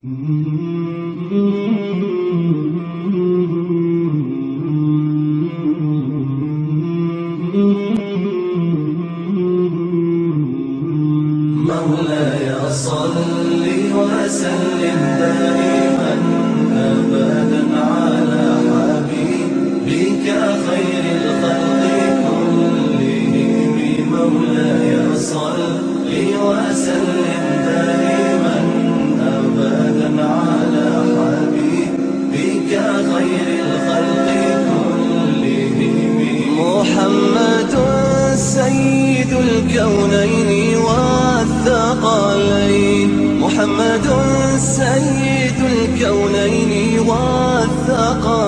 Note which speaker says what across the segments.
Speaker 1: مولاي صل وسلم دائما أبدا على حبيبك خير الخلق كلهم. مولاي صل وسلم دائما أبدا على حبيبك خير الخلق كلهم. محمد سيد الكونين والثقلين، محمد سيد الكونين والثقلين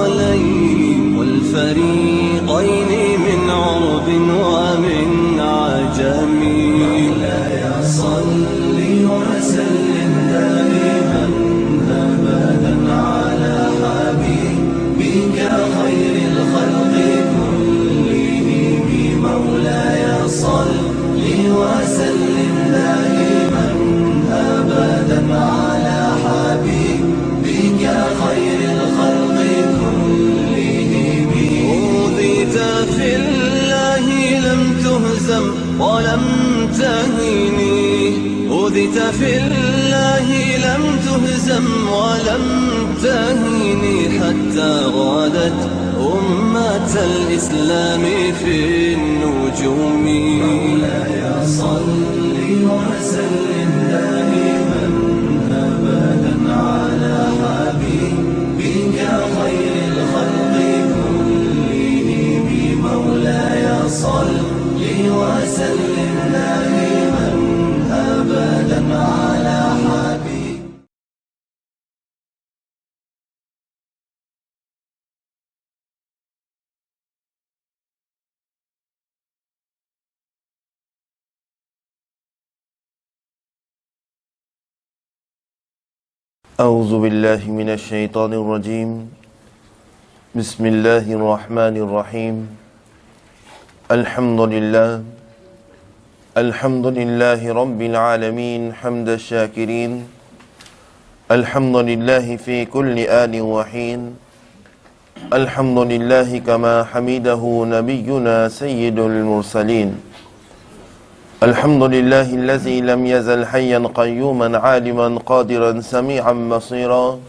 Speaker 1: والفريقين من عرب ومن عجم. مولاي صل وسلم دائما أبدا على حبيبك خير الخلق كلهم. مولاي صل وسلم دائما أبدا على حبيبك خير الخلق كلهم. أوذيت في الله لم تهزم ولم تهني، أوذيت في الله لم تهزم ولم تهني، حتى غادت أمة الإسلام في النجوم. مولاي صل وسلم دائما أبدا على حبيبك خير الخلق كلهم. مولاي صل وسلم دائما أبدا على حبيبك.
Speaker 2: أعوذ بالله من الشيطان الرجيم. بسم الله الرحمن الرحيم. الحمد لله رب العالمين حمد الشاكرين. الحمد لله في كل آن وحين. الحمد لله كما حمده نبينا سيد المرسلين. الحمد لله الذي لم يزل حيا قيوما عالما قادرا سميعا بصيرا.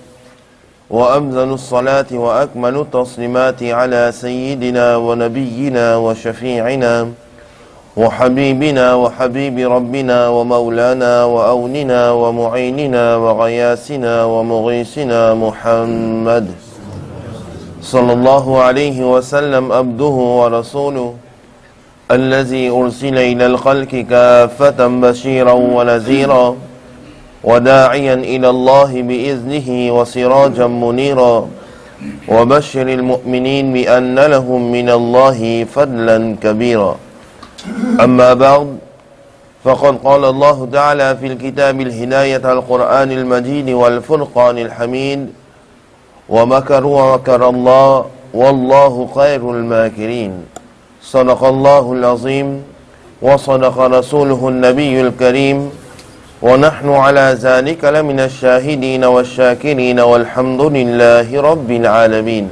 Speaker 2: وأفضل الصلاة وأكمل التسليمات على سيدنا ونبينا وشفيعنا وحبيبنا وحبيب ربنا ومولانا وأوننا ومعيننا وغياسنا ومغيثنا محمد صلى الله عليه وسلم، عبده ورسوله الذي أرسل إلى الخلق كافة بشيرا ونذيرا وداعيا إلى الله بإذنه وسراجا منيرا. وبشر المؤمنين بأن لهم من الله فضلا كبيرا. أما بعد، فقد قال الله تعالى في الكتاب الهداية القرآن المجيد والفرقان الحميد: ومكروا ومكر الله والله خير الماكرين. صدق الله العظيم وصدق رسوله النبي الكريم، ونحن على ذلك لمن الشاهدين والشاكرين، والحمد لله رب العالمين.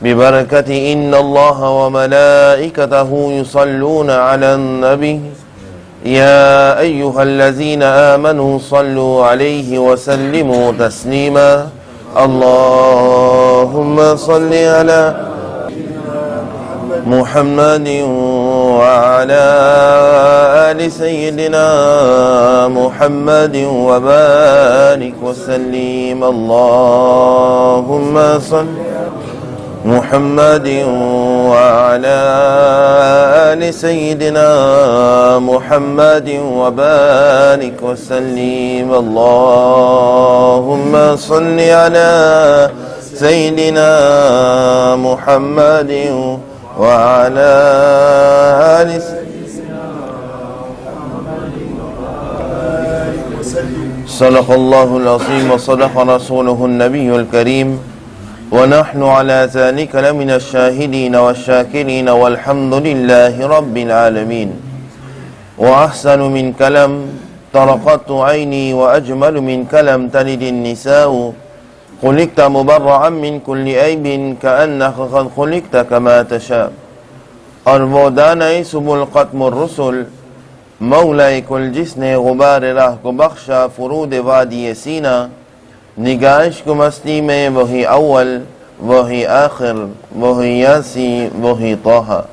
Speaker 2: ببركة إن الله وملائكته يصلون على النبي يا أيها الذين آمنوا صلوا عليه وسلموا تسليما. اللهم صل على محمد وعلى آل سيدنا محمد وبارك وسلم. اللهم صل محمد وعلى آل سيدنا محمد وبارك وسلم. اللهم صل على سيدنا محمد وعلى آل صدق الله العظيم وصدق رسوله النبي الكريم. ونحن على ذلك لمن الشاهدين والشاكرين، والحمد لله رب العالمين. وأحسن من كلام طرقت عيني وأجمل منك لم تلد النساء خلقت مبرعا من كل عيب كأنك قد خلقت كما تشاء أربوداني سبل قتم الرسل مولاي كل جسن غبار راه بخشا فرود وادي سينا نگاهش کو مستی میں وہی اول وہی آخر وہی یاسی وہی طه.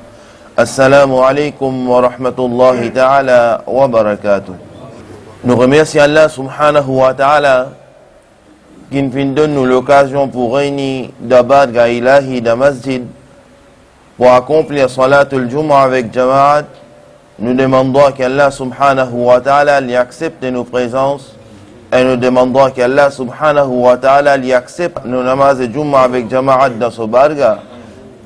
Speaker 2: Assalamu alaikum wa rahmatullahi ta'ala wa barakatuh. Nous remercions Allah subhanahu wa ta'ala qui nous donne l'occasion pour réunir d'abad gaïlahi de masjid pour accomplir salatul Jumu'ah avec Jama'at. Nous demandons qu'Allah subhanahu wa ta'ala lui accepte nos présences et nous demandons qu'Allah subhanahu wa ta'ala lui accepte nos namazes de Jumu'ah avec Jama'at dans ce barga.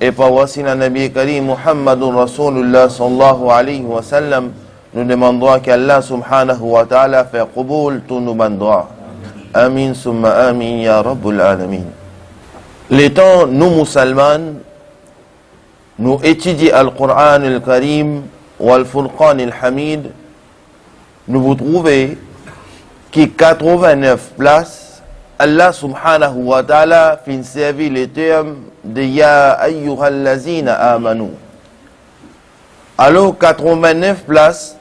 Speaker 2: Et par wasila Nabi Karim Muhammadun Rasulullah sallallahu alayhi wa sallam, nous demandons qu'Allah subhanahu wa ta'ala fait qaboul tous nos bandois. Amin summa amin ya Rabbul alamin. L'étant nous musulmans, nous étudions Al-Qur'an al-Karim ou Al-Furqan al-Hamid, nous vous trouvez qui 89 places, Allah subhanahu wa ta'ala fin servi les termes de Ya ayyuhallazina amanu. Alors 89 places,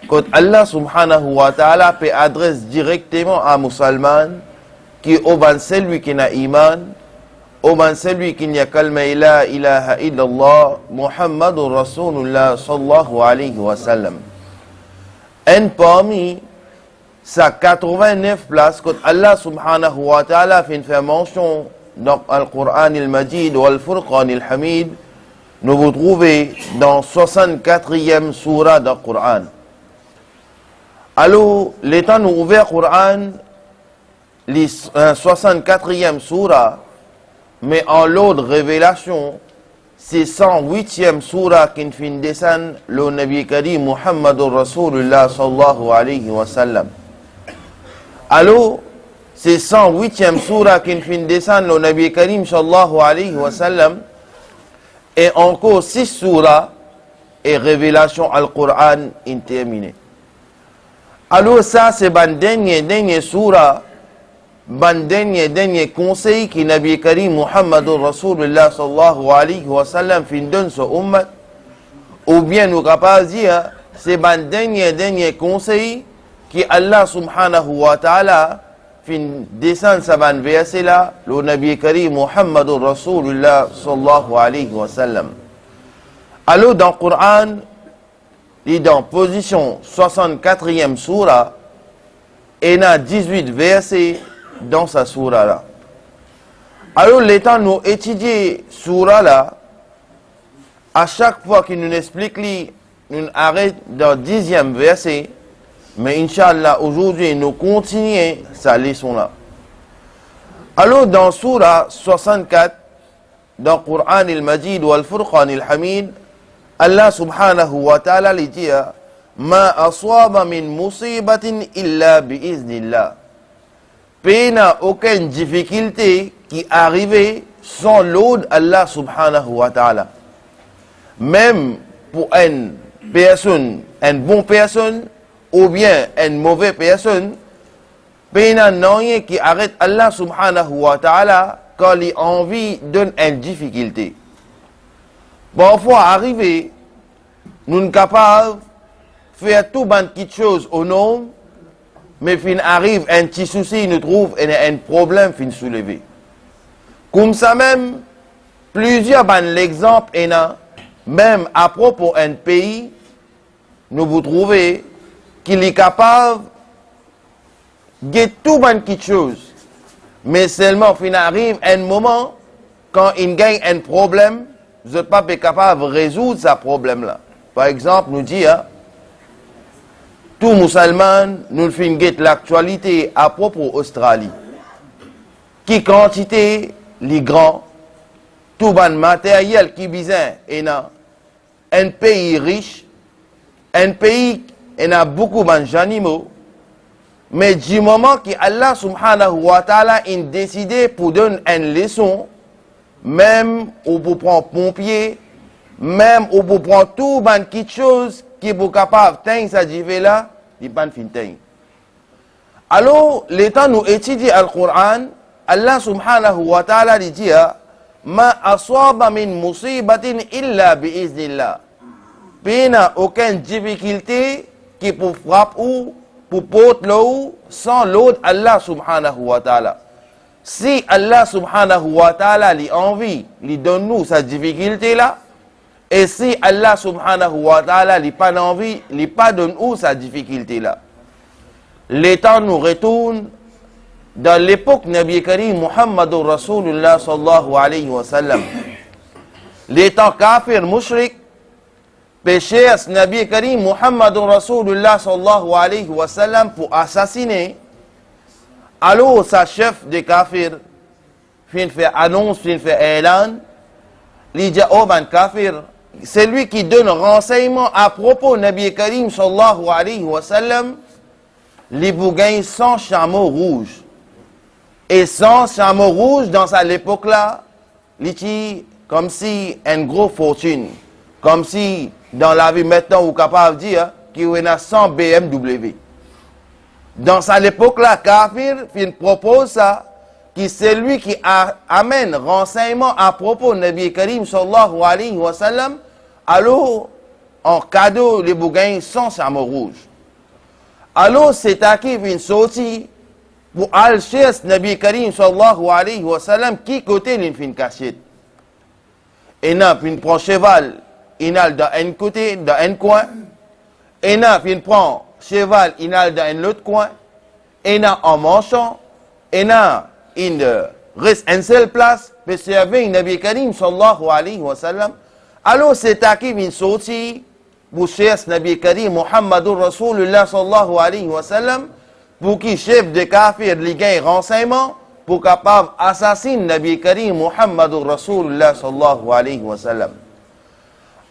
Speaker 2: quand Allah subhanahu wa ta'ala peut adresse directement à musulman qui oban celui qui n'a iman, oban celui qui n'y a calme la ilaha illallah Muhammadur Rasulullah sallallahu alayhi wa sallam. Et parmi ça 89 places que Allah subhanahu wa ta'ala fait mention dans Al-Qur'an al-Majid ou Al-Furqan al-Hamid, nous vous trouvez dans 64e surah du Qur'an. Alors, l'état nous ouvert Qur'an, les 64e surah, mais en l'ordre révélation, c'est 108e surah qui fait descendre le Nabi Karim Muhammadur Rasulullah sallallahu alayhi wa sallam. Alors, c'est 108e surah qui fait descendre le Nabi Karim sallallahu alayhi wa sallam, et encore 6 surahs et révélation al-Qur'an interminée. Alors ça, c'est le dernier surah, le dernier conseil que Nabi Karim Muhammadur Rasulullah sallallahu alayhi wa sallam fait donner ce ummat, ou bien nous capables de dire, c'est le dernier conseil qui Allah subhanahu wa ta'ala fin descend sa ban verset là, le Nabi Karim Muhammadur Rasulullah sallallahu alayhi wa sallam. Alors dans le Coran, il est dans position 64e surah, et il y a 18 versets dans sa surah là. Alors l'état nous étudier surah là, à chaque fois qu'il nous explique, nous arrête dans 10e verset. Mais Inch'Allah, aujourd'hui, nous continuons sa leçon-là. Alors, dans Surah 64, dans le Qur'an al-Majid ou Al-Furqan al-Hamid, Allah subhanahu wa ta'ala dit Ma aswaba min musibatin illa bi'iznillah. Il n'y a aucune difficulté qui arrive sans l'aide d'Allah subhanahu wa ta'ala. Même pour une personne, une bonne personne, ou bien une mauvaise personne, il n'y a rien qui arrête Allah subhanahu wa ta'ala quand il a envie d'une difficulté. Parfois, arrivé, nous sommes capables de faire tout bon petites choses au nom, mais fin arrive un petit souci, nous trouve un problème fin soulevé. Comme ça même, plusieurs bon l'exemple et même à propos d'un pays, nous vous trouvez qu'il est capable de tout bonne petite chose. Mais seulement, il arrive un moment, quand il gagne un problème, vous n'êtes pas capable de résoudre ce problème-là. Par exemple, nous dit, tout musulman, nous faisons l'actualité à propos d'Australie. Qui quantité, les grands, tout bon matériel qui besoin, et un pays riche, un pays il y a beaucoup d'animaux, mais du moment que Allah subhanahu wa ta'ala a décidé pour donner une leçon, même ou pour prendre pompier, même ou pour prendre tout quelque chose qui est capable de tenir sa là, il pas fin tenir. Alors, l'étant nous étudier le Coran, Allah subhanahu wa ta'ala dit Ma aswaba min musibatin illa bi'iznillah. Il n'y a aucune difficulté qui peut frapper ou pour porter l'eau sans l'autre Allah subhanahu wa ta'ala. Si Allah subhanahu wa ta'ala lui envie, lui donne nous sa difficulté là, et si Allah subhanahu wa ta'ala lui pas envie, lui pas donne nous sa difficulté là. Les temps nous retournent dans l'époque Nabi Karim Muhammadur Rasulullah sallallahu alayhi wa sallam. Les temps kafir mushrik, péchés Nabi Karim Muhammadur Rasulullah sallallahu alayhi wa sallam pour assassiner. Alors sa chef de kafir fin fait annonce, fin fait élan, il dit oh ben kafir, c'est lui qui donne renseignement à propos Nabi Karim sallallahu alayhi wa sallam, les bougains sans chameau rouge. Et sans chameau rouge, dans cette époque-là, il comme si une grosse fortune. Comme si, dans la vie maintenant, on est capable de dire qu'il y a 100 BMW. Dans cette époque-là, Kafir propose ça, que c'est lui qui amène renseignement à propos de Nabi Karim sallallahu alayhi wa sallam, alors, en cadeau, les bougains sans chameau rouge. Alors, c'est à qui vient sortir pour al-Shers Nabi Karim sallallahu alayhi wa sallam qui côté l'infin cachette. Et n'a puis prend cheval, il a dans un côté, dans un coin. Et n'a puis prend cheval, il a dans un autre coin. Et n'a en manchant, et n'a reste une seule place, pour servir Nabi Karim sallallahu alayhi wa sallam. Alors c'est à qui vient sortir pour Shers Nabi Karim Muhammadur Rasulullah sallallahu alayhi wa sallam, pour qui chef de kafir li gagne renseignement pour capable assassiner Nabi Karim Muhammadur Rasulullah sallallahu alayhi wa sallam.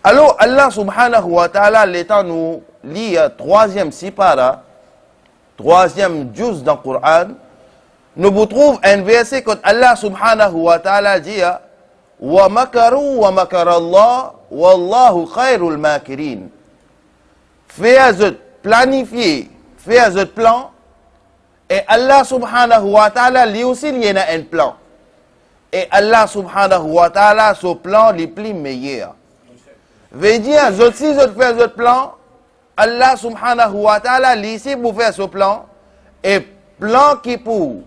Speaker 2: Alors Allah subhanahu wa ta'ala l'étant nous lit troisième sipara, troisième juz dans le Coran, nous vous trouvons un verset que Allah subhanahu wa ta'ala dit wa makaru wa makarallah wallahu khairul makirin. Faites planifier, faites plan. Et Allah subhanahu wa ta'ala, lui aussi, il y a un plan. Et Allah subhanahu wa ta'ala, ce plan, le plus meilleur. Veut dire, si je fais ce plan, Allah subhanahu wa ta'ala, lui ici, pour faire ce plan, et plan qui pour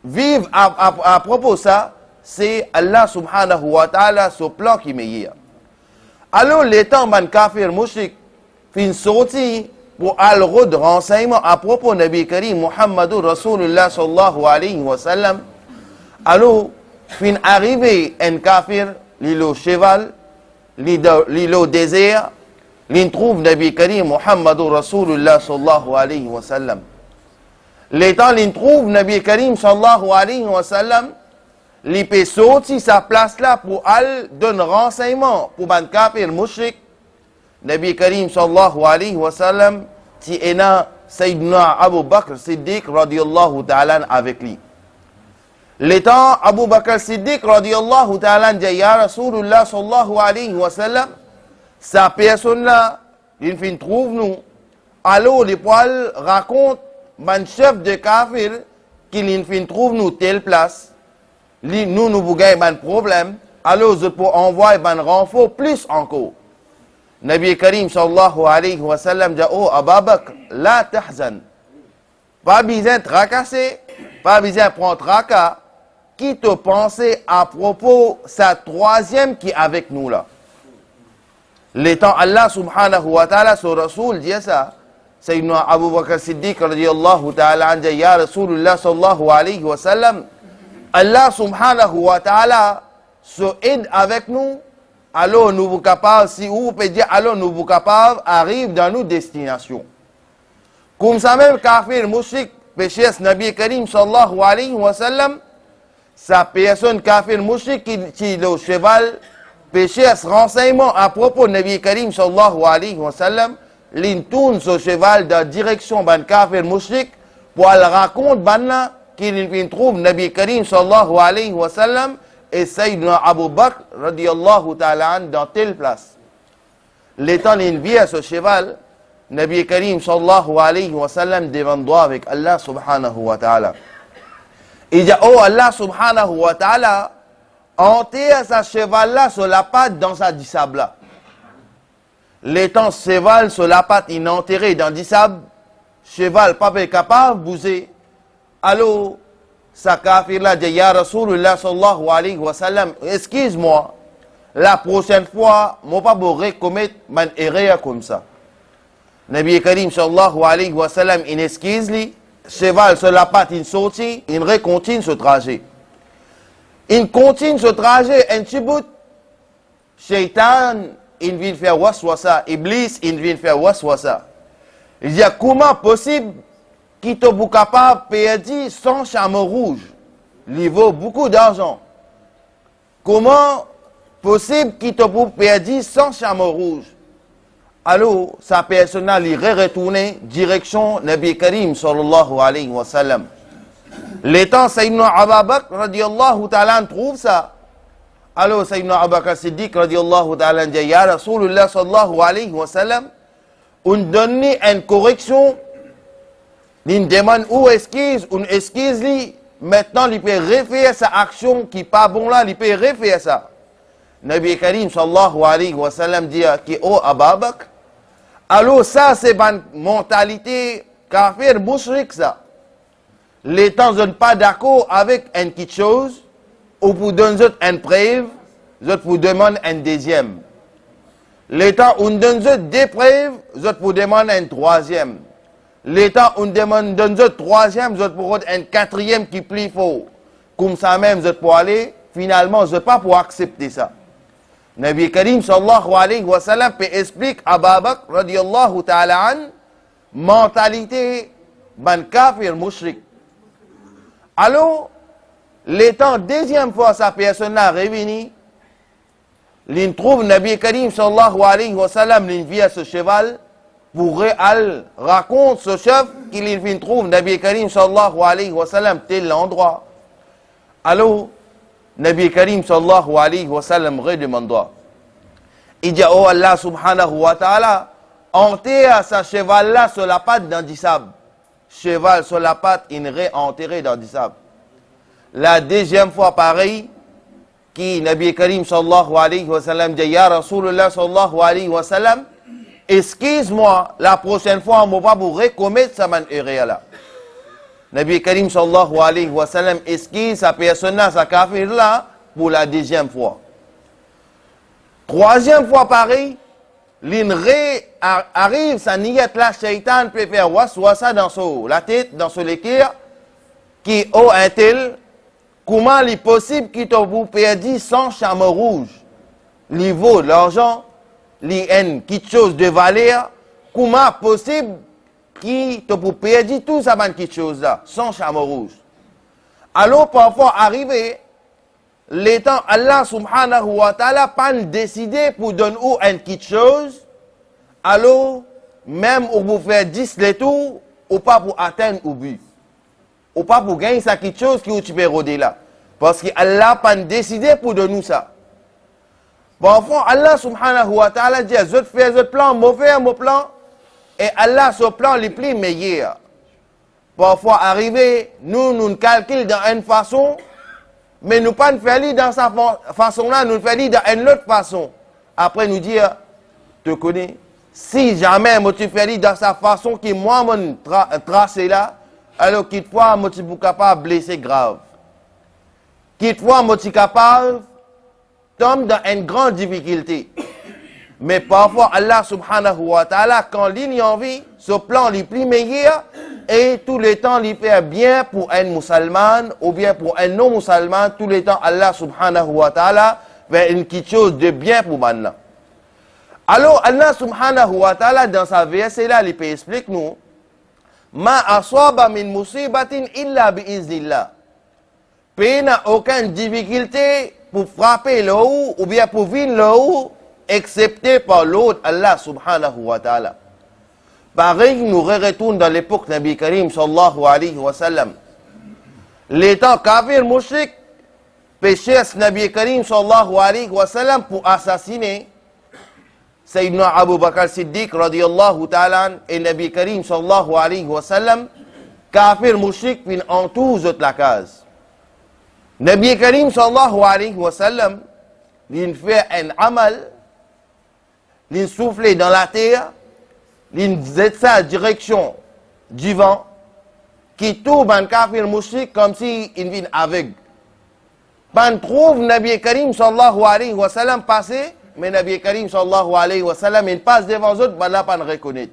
Speaker 2: vivre à propos de ça, c'est Allah subhanahu wa ta'ala, ce plan qui est meilleur. Alors, les temps, man kafir mouchik, fin sorti, pour al de renseignement à propos de Nabi Karim Muhammadur Rasulullah sallallahu alayhi wa sallam. Alors, fin arrivé un kafir, l'île cheval, l'île désert, l'in trouve Nabi Karim Muhammadur Rasulullah sallallahu alayhi wa sallam. L'étant l'in trouve Nabi Karim sallallahu alayhi wa sallam, l'il peut sortir sa place là pour al donner renseignement pour un kafir mushrik. Nabi Karim sallallahu alayhi wa sallam, ti ena Sayyidina Abu Bakr Siddiq radiyallahu ta'ala avec lui. L'étant Abu Bakr Siddiq radiyallahu ta'ala dit ya Rasulullah sallallahu alayhi wa sallam, sa personne là, il fin trouve nous. Alors les poils racontent man chef de kafir qu'il fin trouve nous telle place. Nous vous gagnons un problème. Alors je peux envoyer un renfort plus encore. Nabi Karim sallallahu alayhi wa sallam dit oh Abu Bakr, la tahzan. Pas besoin de tracasser, pas besoin de prendre tracas. Qui te pensait à propos sa troisième qui est avec nous là. L'étant Allah subhanahu wa ta'ala, son Rasoul dit ça. Sayyidina Abu Bakr Siddiq radiyallahu ta'ala an dit ya Rasulullah sallallahu alayhi wa sallam. Allah subhanahu wa ta'ala se aide avec nous. Alors nous vous capables, si vous pouvez dire, alors nous vous capables, arrive dans nos destinations. Comme ça même, kafir, mouchik, péché, Nabi Karim sallallahu alayhi wa sallam, sa personne kafir, mouchik, qui le cheval, péché, renseignement à propos de Nabi Karim sallallahu alayhi wa sallam, l'in tourne ce cheval dans la direction ban kafir, mouchik, pour aller raconter banna, qu'il trouve Nabi Karim sallallahu alayhi wa sallam, et Sayyidina Abu Bakr radiyallahu ta'ala dans telle place. L'étant il vit à ce cheval, Nabi Karim sallallahu alayhi wa sallam devant droit avec Allah subhanahu wa ta'ala. Il dit, oh Allah subhanahu wa ta'ala, enterre sa cheval là sur la patte dans sa dissable là. L'étant cheval sur la patte, il est enterré dans dissable, cheval pas capable de bouger. Alors, sa kafir là dit, ya Rasulullah sallallahu alayhi wa sallam, excuse-moi, la prochaine fois, je ne vais pas recommettre une erreur comme ça. Nabi Karim sallallahu alayhi wa sallam, il excuse lui, cheval sur la patte, il sortit, il continue ce trajet. Il continue ce trajet, un petit bout, Shaitan, il vient faire waswasa, Iblis, il vient faire waswasa. Il dit, comment possible qu'il soit capable de perdre 100 chameaux rouges? Il vaut beaucoup d'argent. Comment possible qu'il soit perdre 100 chameaux rouges? Alors, sa personne il retourné direction Nabi Karim sallallahu alayhi wa sallam. L'étant Sayyidina Abu Bakr radiyallahu ta'ala trouve ça. Alors Sayyidina Abu Bakr Siddiq radiyallahu ta'ala dit, ya Rasulullah sallallahu alayhi wa sallam, on donne une correction, il demande où excuse, on excuse lui, maintenant il peut refaire sa action qui n'est pas bon là, il peut refaire ça. Nabi Karim sallallahu alayhi wa sallam dit, qui oh Abu Bakr, alors ça c'est une mentalité kafir mushrik ça. Les temps ne sont pas d'accord avec une petite chose, ou vous donnez une preuve, je vous demande un deuxième. Les temps où on donne deux preuves, je vous demande un troisième. Les temps où on donne un troisième, je vous demande un quatrième qui est plus faux. Comme ça même, je peux aller, finalement, je ne peux pas pour accepter ça. Nabi Karim sallallahu alayhi wa sallam peut expliquer à Abu Bakr radiyallahu ta'ala an, mentalité ban kafir mushrik. Alors, l'étant deuxième fois sa personne là réunie, il trouve Nabi Karim sallallahu alayhi wa sallam, il vient ce cheval, pour raconte ce chef qu'il trouve Nabi Karim sallallahu alayhi wa sallam tel endroit. Alors, Nabi Karim sallallahu alayhi wa sallam redemande. Il dit, oh Allah subhanahu wa ta'ala, enterre sa cheval là sur la patte dans du sable. Cheval sur la patte, il est enterré dans du sable. La deuxième fois pareil, qui Nabi Karim sallallahu alayhi wa sallam dit, ya Rasulullah sallallahu alayhi wa sallam, excuse-moi, la prochaine fois, on ne va pas vous recommettre ça man erreur là. Nabi Karim sallallahu alayhi wa sallam excuse sa personne là, sa kafir là, pour la deuxième fois. Troisième fois pareil, arrive sa niyat là, shaitan peut faire waswasa dans la tête, dans son équerre, qui oh un tel, comment il est possible qu'il te vous perdu 100 chameaux rouges? Il vaut l'argent, il y a quelque chose de valeur, comment possible qu'il te vous perdu tout ça, quelque chose là, 100 chameaux rouges? Alors parfois arrivé, l'étant Allah subhanahu wa ta'ala pas décidé pour donner une petite chose, alors même où vous faites 10 les tours, ou pas pour atteindre au but. Ou pas pour gagner ça quelque chose qui tu peux rôder là. Parce que Allah pas décidé pour donner ça. Parfois Allah subhanahu wa ta'ala dit, je fais ce plan, mon plan, et Allah ce plan le plus meilleur. Parfois arrivé, nous calculons dans une façon, mais nous pas faire dans sa façon là, nous faire dans une autre façon. Après nous dire, te connais, si jamais tu fais dans sa façon qui moi mon tracé là, alors quelquefois moi tu es capable de blesser grave. Quelquefois moi tu es capable de tomber dans une grande difficulté. Mais parfois Allah subhanahu wa ta'ala quand il y a envie, ce plan le plus meilleur et tout le temps il fait bien pour un musulman ou bien pour un non musulman, tout le temps Allah subhanahu wa ta'ala fait une petite chose de bien pour maintenant. Alors Allah subhanahu wa ta'ala dans sa verset là, il peut expliquer nous ma aswaba min musibatin illa bi iznillah. Il n'y a aucune difficulté pour frapper le haut ou bien pour venir le haut excepté par l'autre Allah subhanahu wa ta'ala. Pareil, nous retournons dans l'époque Nabi Karim sallallahu alayhi wa sallam. L'étant kafir mushrik péché Nabi Karim sallallahu alayhi wa sallam pour assassiner. Sayyidina Abu Bakr Siddiq radiyallahu ta'ala et Nabi Karim sallallahu alayhi wa sallam, kafir mushrik fin entoure la case. Nabi Karim sallallahu alayhi wa sallam, il fait un amal, il souffle dans la terre, il zette sa direction du vent, qui tourne un kafir mushrik comme si il vient aveugle. On trouve Nabi Karim sallallahu alayhi wa sallam passer, mais Nabi Karim sallallahu alayhi wa sallam, il passe devant eux, ben là, pas ne reconnaît.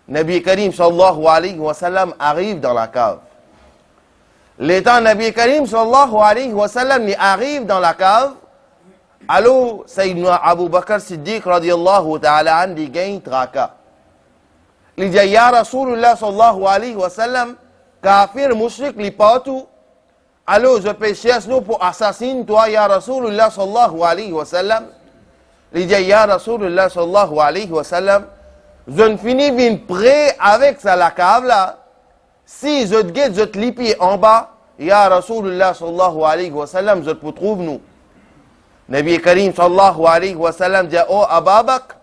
Speaker 2: Nabi Karim sallallahu alayhi wa sallam arrive dans la cave. L'étant Nabi Karim sallallahu alayhi wa sallam il arrive dans la cave, alors Sayyidina Abu Bakr Siddiq radiyallahu ta'ala an dit gagne traka. Il dit ya Rasulullah sallallahu alayhi wa sallam, kafir mushrik li partout. Alors je peux chercher nous pour assassiner toi ya Rasulullah sallallahu alayhi wa sallam. Il dit ya Rasulullah sallallahu alayhi wa sallam, je ne finis bien prêt avec ça la cave là. Si je te guette, je te lipi en bas, ya Rasulullah sallallahu alayhi wa sallam, je te trouve nous. Nabi Karim sallallahu alayhi wa sallam dit oh Abu Bakr,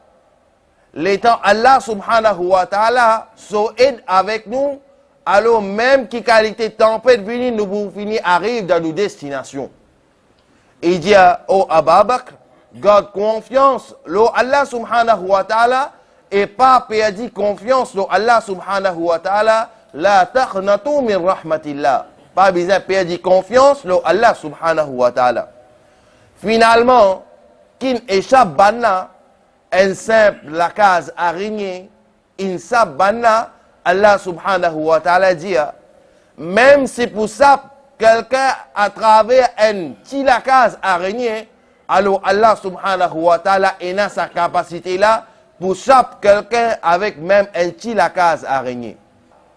Speaker 2: l'étant Allah subhanahu wa ta'ala so aide avec nous, alors même qui qualité tempête venir nous pour finir arrive dans nos destinations. Il dit oh Abu Bakr, garde confiance, lo Allah subhanahu wa ta'ala, et pas perdu confiance, lo Allah subhanahu wa ta'ala, la taqnatu min rahmatillah. Pas besoin de perdre confiance, lo Allah subhanahu wa ta'ala. Finalement, qui échappe banna, un simple la case araignée, une sab banna, Allah subhanahu wa ta'ala dit, même si pour ça, quelqu'un à travers un petit la case araignée, alors Allah subhanahu wa ta'ala a sa capacité là, pour chaque quelqu'un avec même un petit la case araignée.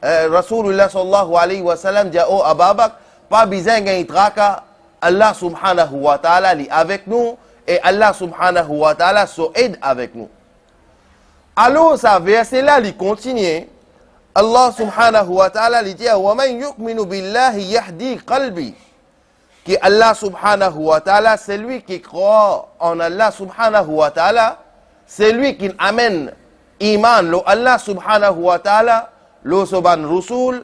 Speaker 2: Rasulullah sallallahu alayhi wa sallam dit, oh Abu Bakr, pas besoin de traka, Allah subhanahu wa ta'ala est avec nous et Allah subhanahu wa ta'ala s'aide avec nous. Alors, ça verset là, il continue. Allah subhanahu wa ta'ala il dit wa man yu'minu billahi yahdi qalbi. Qui Allah subhanahu wa ta'ala, c'est lui qui croit en Allah subhanahu wa ta'ala, c'est lui qui amène iman lo Allah subhanahu wa ta'ala, lo soban rusul,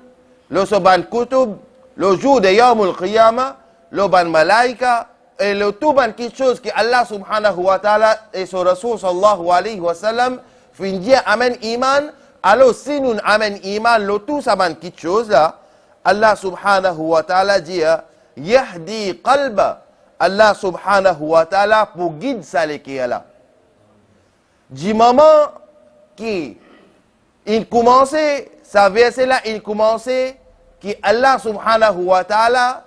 Speaker 2: lo soban kutub, le jour de Yawmul Qiyamah, le ban malaika, et le tout ban quelque chose que Allah subhanahu wa ta'ala et son Rasul sallallahu alayhi wa sallam fin dire amen iman. Alors si nous amen iman, le tout ça ban quelque chose là, Allah subhanahu wa ta'ala dit yahdi qalba, Allah subhanahu wa ta'ala pour guider ça les qui est là. Du moment qu'il commençait, ça verset là, il commençait que Allah subhanahu wa ta'ala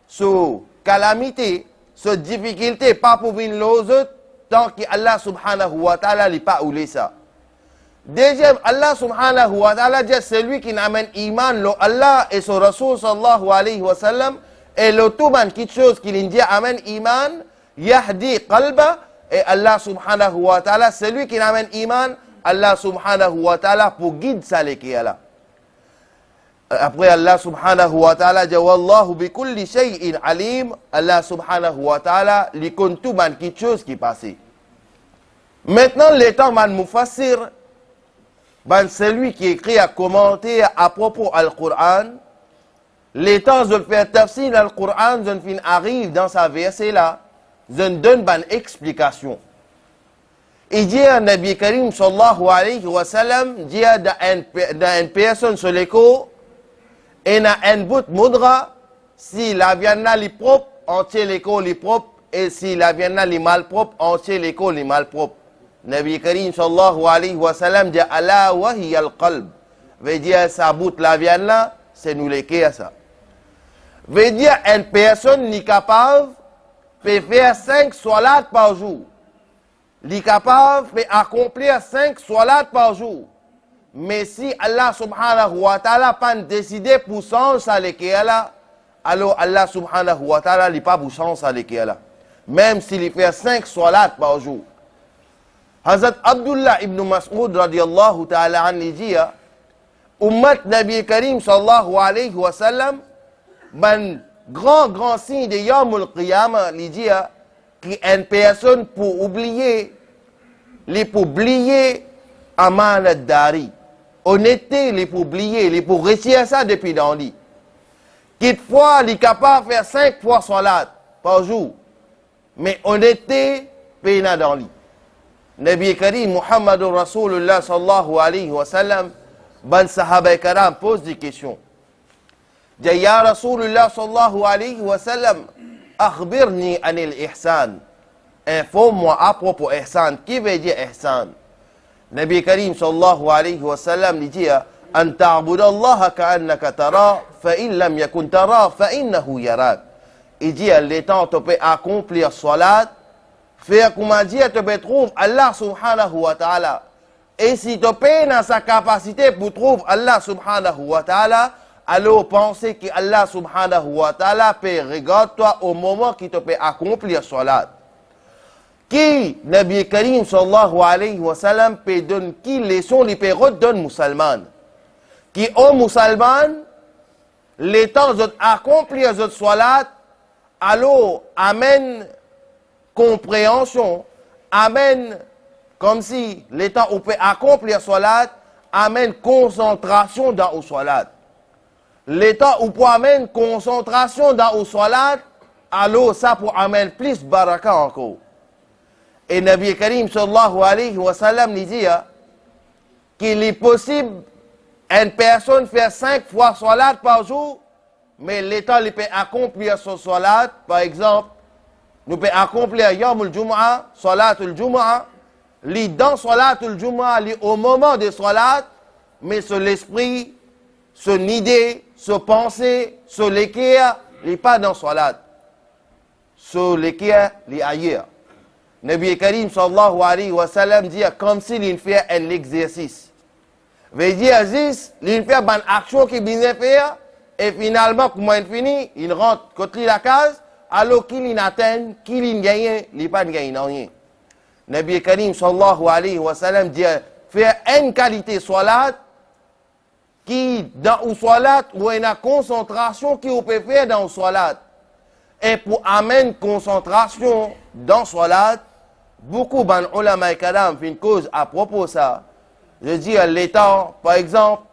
Speaker 2: sur calamité, sur difficulté, pas pour venir les autres, tant que Allah subhanahu wa ta'ala n'est pas oulé ça. Deuxième, Allah subhanahu wa ta'ala dit c'est lui qui amène iman, le Allah et son Rasul sallallahu alayhi wa sallam, et le tout ban quelque chose qu'il dit amène iman, yahdi qalba, et Allah subhanahu wa ta'ala, c'est lui qui amène iman, Allah subhanahu wa ta'ala pour guider ça les qui est là. Après Allah subhanahu wa ta'ala dit wallahu bi kulli shay'in alim, Allah subhanahu wa ta'ala li connaît tout ban quelque chose qui passé. Maintenant l'étant man mufassir, ben celui qui écrit à commenter à propos al-Qur'an, l'étant je fais tafsir al-Qur'an, je fin arrive dans sa verset là, je donne ban explication. Il dit à Nabi Karim sallallahu alayhi wa sallam, dit à une personne sur l'écho, et na un bout moudra, si la viande est propre, entier l'écho est propre, et si la viande est mal propre, entier l'écho est mal propre. Nabi Karim sallallahu alayhi wa sallam dit ala wa hiya al-qalb. Veut dire sa bout la viande là, c'est nous les qui ça. Veut dire une personne n'est capable de faire 5 salades par jour. N'est capable d'accomplir 5 salades par jour. Mais si Allah subhanahu wa ta'ala pas décidé pour changer ça les qui là, alors Allah subhanahu wa ta'ala n'est pas pour changer ça les qui là. Même s'il fait 5 salades par jour. Hazrat Abdullah ibn Mas'ud radiyallahu ta'ala anhu dit Ummat Nabi Karim sallallahu alayhi wa sallam, ben grand signe de Yawmul Qiyamah, il dit qu'une personne pour oublier les pour oublier amanat dari. Honnêteté, les pour oublier, les pour réussir ça depuis dans le lit. Quelquefois, il est capable de faire 5 fois salat par jour. Mais honnêteté, péna dans le lit. Nabi Karim Muhammadur Rasulullah sallallahu alayhi wa sallam, ban sahaba karam pose des questions. Dit ya Rasulullah sallallahu alayhi wa sallam, akhbirni anil ihsan. Informe-moi à propos ihsan. Qui veut dire ihsan? Nabi Karim sallallahu alayhi wa sallam dit an ta'budallaha ka'annaka tara fa in lam yakun tara fa innahu yarak. Il dit le temps tu peux accomplir salat, faire comment dire tu peux trouver Allah subhanahu wa ta'ala. Et si tu peux dans sa capacité pour trouver Allah subhanahu wa ta'ala, alors pensez que Allah subhanahu wa ta'ala peut regarder toi au moment qui te peut accomplir salat. Qui Nabi Karim sallallahu alayhi wa sallam peut donner qui leçon les peut redonner musulman. Qui au musulman les temps d'accomplir cette salat, alors amène compréhension, amène comme si les temps où peut accomplir salat, amène concentration dans le salat. L'état où pour amener concentration dans le salat, alors ça pour amener plus baraka encore. Et Nabi Karim sallallahu alayhi wa sallam dit qu'il est possible une personne faire 5 fois salat par jour, mais l'état il peut accomplir son salat, par exemple, nous peut accomplir Yom al-Jum'a, salat al-Jum'a, li dans salat al-Jum'a, li au moment de salat, mais sur l'esprit, son idée, son pensée, son l'équerre, il n'est pas dans salat. Son l'équerre, il est ailleurs. Nabi Karim sallallahu alayhi wa sallam dit comme s'il fait un exercice. Veut dire, il fait une action qu'il vient faire, et finalement, comment il finit, il rentre côté la case, alors qu'il atteint, qu'il gagne, il n'est pas gagné rien. Nabi Karim sallallahu alayhi wa sallam dit faire une qualité salat, qui dans le salat ou une concentration qui peut faire dans le salat. Et pour amener concentration dans le salat, beaucoup de ulama et kadam font une cause à propos de ça. Je dis l'état, par exemple,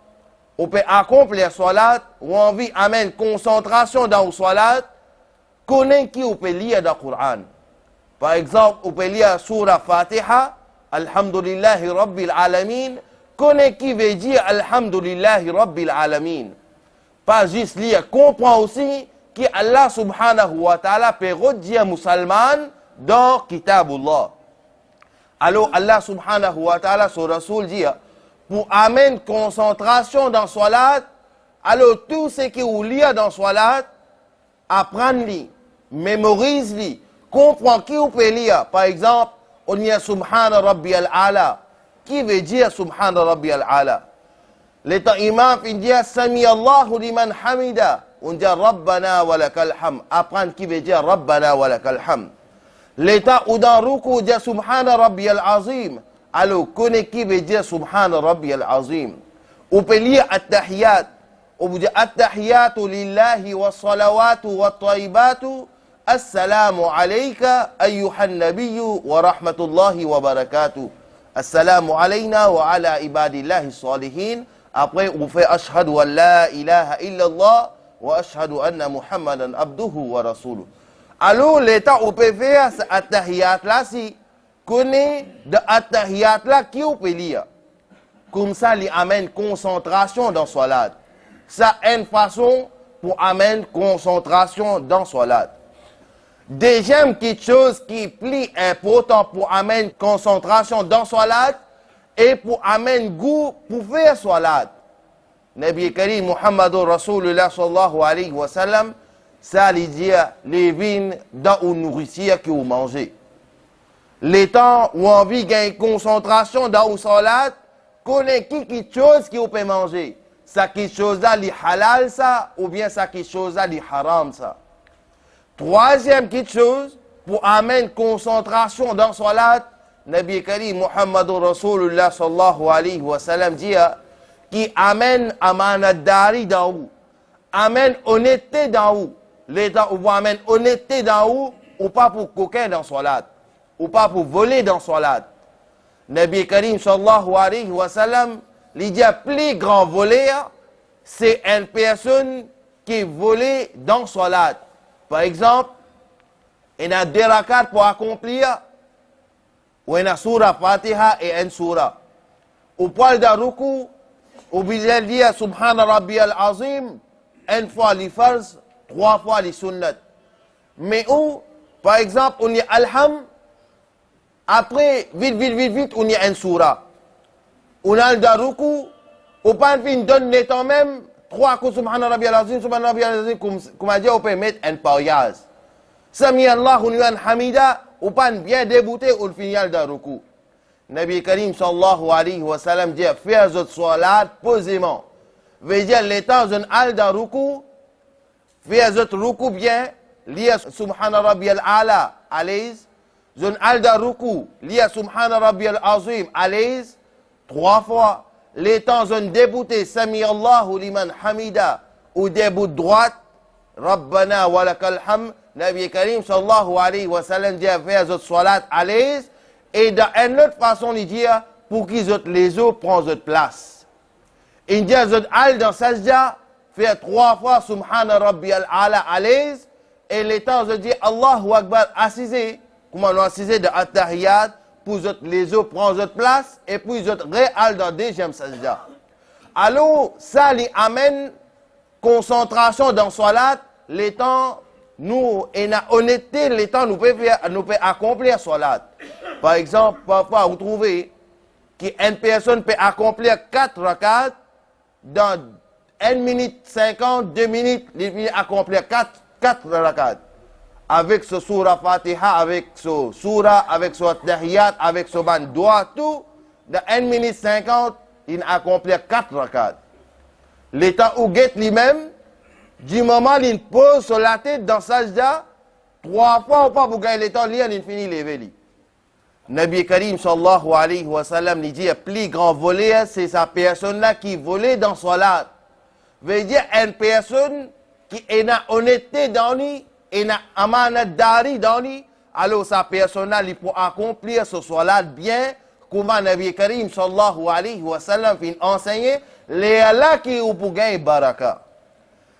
Speaker 2: on peut accomplir le salat, ou envie d'amener concentration dans le salat, connaît qui on peut lire dans le Coran. Par exemple, on peut lire Surah Fatiha, Alhamdulillahi Rabbil Alamin, connaît qui veut dire Alhamdulillahi Rabbil Alamin. Pas juste lire, comprend aussi que Allah subhanahu wa ta'ala peut redire musulman dans Kitabullah. Alors Allah subhanahu wa ta'ala, son Rasoul dit, pour amener concentration dans salat, alors tout ce qui vous lit dans salat, apprendre-le, mémorise-le, comprend qui vous peut lire. Par exemple, on dit Subhana Rabbi al-Ala. Qui veut dire Subhana Rabbi al-Ala? L'état imam, il dit Sami Allahu liman hamida. On dit Rabbana wa lakal ham. Apprendre qui veut dire Rabbana wa lakal ham. L'état où dans Ruku dit Subhana Rabbi al-Azim. Alors, connaît qui veut dire Subhana Rabbi al-Azim. On peut lire At-Tahiyat. On vous dit At-Tahiyatu lillahi wa salawatu wa taibatu. Assalamu alayka ayyuhan nabiyyu wa rahmatullahi wa barakatuh. Assalamu alayna wa ala ibadillahi salihin. Après, on fait Ashhadu an la ilaha illallah wa ashhadu anna Muhammadan abduhu wa rasuluh. Alors, l'état on peut faire ce attahiyat là, si connaît de attahiyat là qui on peut lire. Comme ça, il amène concentration dans salat. Ça, une façon pour amener concentration dans salat. Deuxième quelque chose qui est plus important pour amener concentration dans salat et pour amener goût pour faire salat. Nabi Karim Muhammadur Rasulullah sallallahu alayhi wa sallam, ça veut dire les vins dans la nourriture que vous mangez. Les temps où on vit gagner concentration dans la salat, connaît quelque chose que vous pouvez manger. Ça quelque chose là, li halal ça, ou bien ça quelque chose là, li haram ça. Troisième quelque chose, pour amener concentration dans salat, Nabi Karim Muhammadur Rasulullah sallallahu alayhi wa sallam dit qui amène amanadari dans vous, amène honnêteté dans vous. L'état où vous amène honnêteté dans vous, ou pas pour coquin dans salat, ou pas pour voler dans salat. Nabi Karim sallallahu alayhi wa sallam, il dit plus grand voleur, c'est une personne qui volait dans salat. Par exemple, il y a 2 rakats pour accomplir, ou il y a surah Fatiha et une surah. Au poil de ruku, au besoin de dire Subhana Rabbi al-Azim, une fois les farz, 3 fois les sunnat. Mais où, par exemple, on y a Alham, après, vite, on y a une surah. On a le daruku, on peut donner le temps même, 3 coups Subhana Rabbi al-Azim, Subhana Rabbi al-Azim, comme a dit, on peut mettre un pariage. Sami Allah, on y a un hamida, on peut bien débuter, on finit le daruku. Nabi Karim sallallahu alayhi wa sallam dit, fais votre salat posément. Veut dire, les temps, on a le daruku, fais votre ruku bien, liya Subhana Rabbi al-Ala, à l'aise. Zone alda ruku, liya Subhana Rabbi al-Azim, à l'aise, 3 fois. Les temps zone débuté, Sami Allahu liman hamida, ou début droite, Rabbana wa lakal ham, Nabi Karim sallallahu alayhi wa sallam dit faire votre salat à l'aise, et dans une autre façon, il dit, pour qu'ils autres les autres prennent votre place. Il dit, zone al dans sajda, faire 3 fois Subhana Rabbi al-Ala à l'aise, et les temps zone dit Allahu Akbar assisé, comme on a assisé de At-Tahiyat, pour les autres prendre votre place, et puis les autres réal dans le deuxième sajda. Alors, ça lui amène concentration dans Salat, les temps, nous, et la honnêteté, les temps, nous pouvons accomplir Salat. Par exemple, parfois, vous trouvez qu'une personne peut accomplir 4 rakats dans 1 minute 50, 2 minutes, il peut accomplir 4 rakats. Avec ce surah Fatiha, avec ce surah, avec ce tahiyat, avec ce doigt, tout, dans 1 minute 50, il accomplit 4 rakats. L'état où guette lui-même, du moment où il pose sur la tête dans sajda, 3 fois ou pas pour gagner l'état, il finit lever. Nabi Karim sallallahu alayhi wa sallam, il dit, le plus grand voleur, c'est sa personne-là qui volait dans salat. Veut dire, une personne qui est dans honnêteté dans lui, et na amanat dari dans lui, alors sa personne il peut accomplir ce salat bien, comme Nabi Karim sallallahu alayhi wa sallam fin enseigner, les Allah qui ou pour gagner baraka.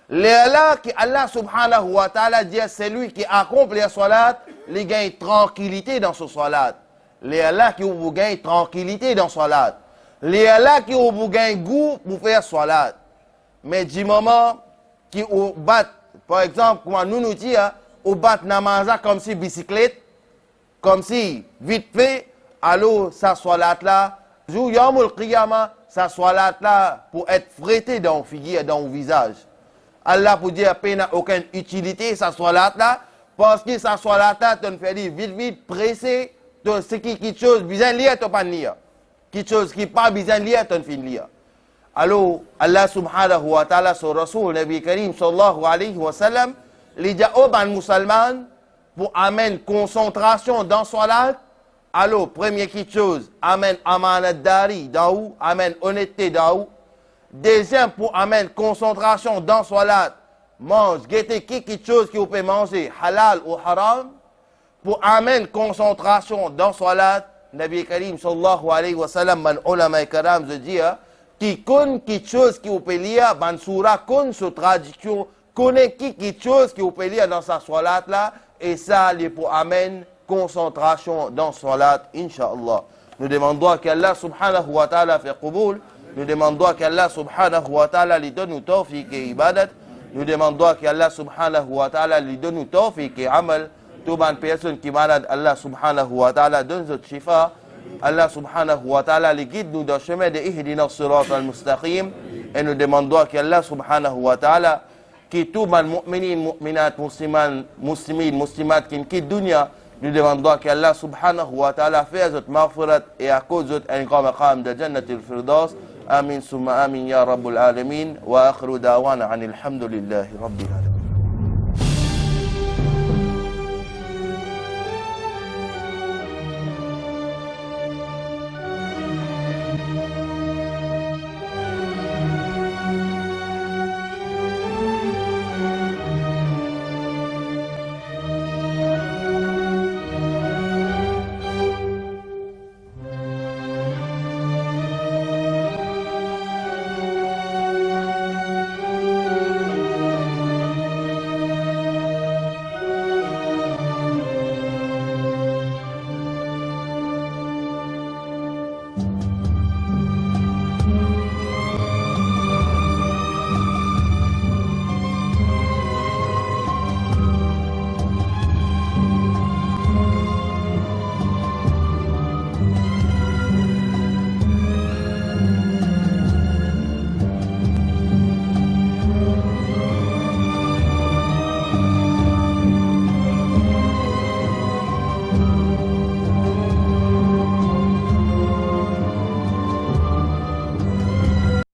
Speaker 2: Les Allah qui Allah subhanahu wa ta'ala dit, c'est lui qui accomplit le salat, il gagne tranquillité dans ce salat. Les Allah qui ou pour gagner tranquillité dans ce salat. Les Allah qui ou pour gagner goût pour faire salat. Mais du moment qui ou bat, par exemple, comme nous disons, on bat namaza comme si bicyclette, comme si vite fait, alors sa salat là, jour yamul qiyama, sa salat là, pour être frété dans le figure, dans le visage. Allah pour dire qu'il n'a aucune utilité, sa salat là, parce que sa salat là, tu fais vite, pressé, c'est quelque chose, besoin de lire, tu pas lire. Quelque chose qui pas besoin de lire, tu fais lire. Alors, Allah subhanahu wa ta'ala, son Rasul, Nabi Karim sallallahu alayhi wa sallam, les diaobans musulmans, pour amener concentration dans salat, alors, première chose, amène amanat dari dans où, amène honnêteté dans où. Deuxième, pour amener concentration dans salat, mange, guettez quelque chose que vous pouvez manger, halal ou haram. Pour amener concentration dans salat, Nabi Karim sallallahu alayhi wa sallam, man ulama karam, je dis, qui connaît quelque chose qui vous peut lire, ban surah connaît cette traduction, connaît quelque chose qui vous peut lire dans sa salat là, et ça, il pour amener concentration dans salat, Inch'Allah. Nous demandons qu'Allah subhanahu wa ta'ala fait qaboul, nous demandons qu'Allah subhanahu wa ta'ala lui donne nous tawfiq et ibadat, nous demandons qu'Allah subhanahu wa ta'ala lui donne nous tawfiq et amal, toute bonne personne qui est malade, Allah subhanahu wa ta'ala donne notre shifa. Allah subhanahu wa ta'ala les guide nous dans le chemin de Ihdina as-sirat al-mustaqim, et nous demandons qu'Allah subhanahu wa ta'ala qui tout les mu'minin, mu'minat, muslimin, muslimat qui quittent dunya, nous demandons qu'Allah subhanahu wa ta'ala fasse notre maghfirat et à cause de un grand maqam de Jannat al-Firdaus. Amin summa amin ya rabbul alamin wa akhiru da'wana anil hamdulillahi rabbil alamin.